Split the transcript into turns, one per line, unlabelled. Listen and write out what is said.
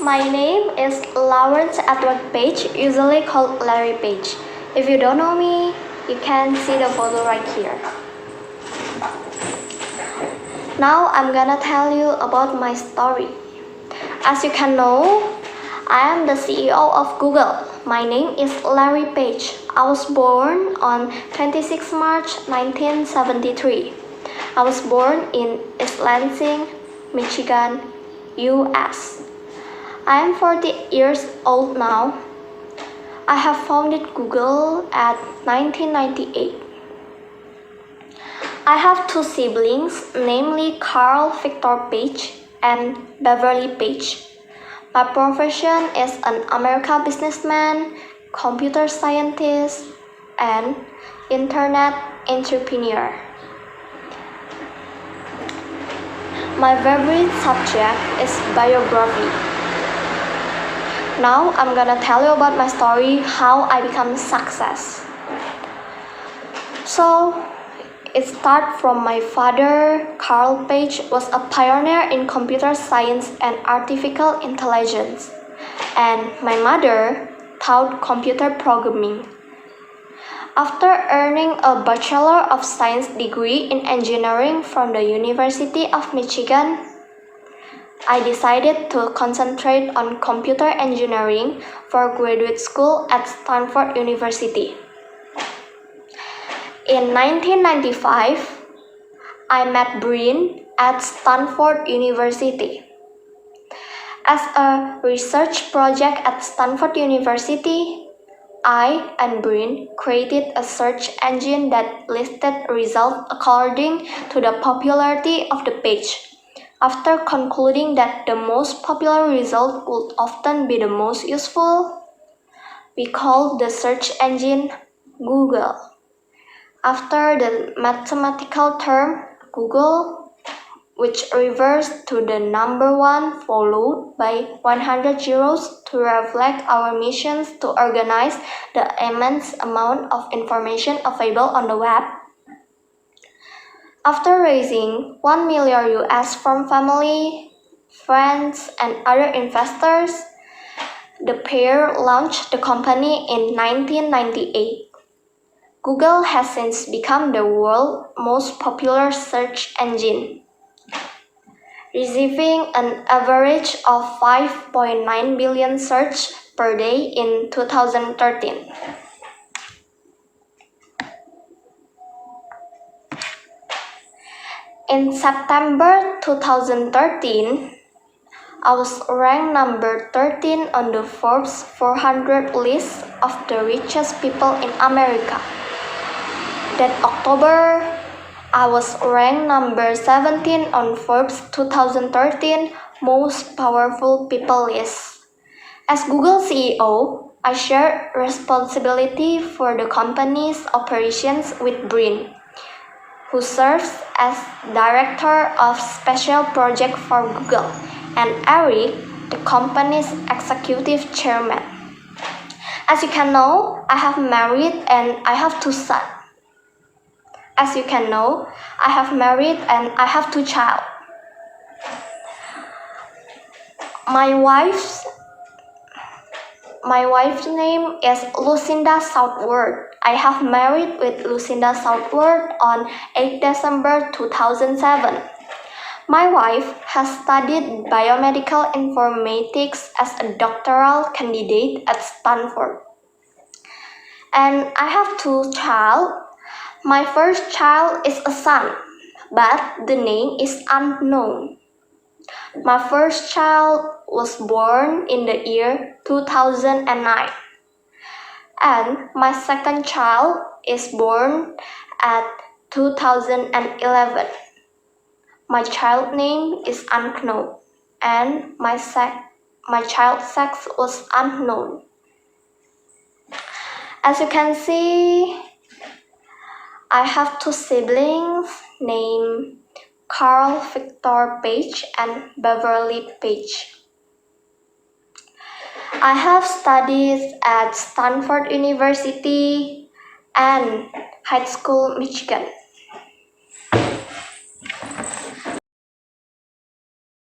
My name is Lawrence Edward Page, usually called Larry Page. If you don't know me, you can see the photo right here. Now I'm gonna tell you about my story. As you can know, I am the CEO of Google. My name is Larry Page. I was born on 26 March 1973. I was born in East Lansing, Michigan, US. I am 40 years old now. I have founded Google at 1998. I have two siblings, namely Carl Victor Page and Beverly Page. My profession is an American businessman, computer scientist, and internet entrepreneur. My favorite subject is biography. Now I'm gonna tell you about my story, how I become success. So it starts from my father. Carl Page was a pioneer in computer science and artificial intelligence, and my mother taught computer programming. After earning a Bachelor of Science degree in engineering from the University of Michigan, I decided to concentrate on computer engineering for graduate school at Stanford University. In 1995, I met Bryn at Stanford University. As a research project at Stanford University, I and Bryn created a search engine that listed results according to the popularity of the page. After concluding that the most popular result would often be the most useful, we called the search engine Google. After the mathematical term Google, which refers to the number 1 followed by 100 zeros to reflect our missions to organize the immense amount of information available on the web. After raising $1 million US from family, friends, and other investors, the pair launched the company in 1998. Google has since become the world's most popular search engine, receiving an average of 5.9 billion searches per day in 2013. In September 2013, I was ranked number 13 on the Forbes 400 list of the richest people in America. That October, I was ranked number 17 on Forbes 2013 Most Powerful People list. As Google CEO, I share responsibility for the company's operations with Bryn, who serves as Director of Special Project for Google, and Eric, the company's Executive Chairman. As you can know, I have married and I have two sons. As you can know, I have married and I have two children. My wife's name is Lucinda Southworth. I have married with Lucinda Southworth on 8 December 2007. My wife has studied biomedical informatics as a doctoral candidate at Stanford. And I have two children. My first child is a son, but the name is unknown. My first child was born in the year 2009. And my second child is born at 2011. My child name is unknown, and my child sex was unknown. As you can see, I have two siblings named Carl Victor Page and Beverly Page. I have studied at Stanford University and High School, Michigan.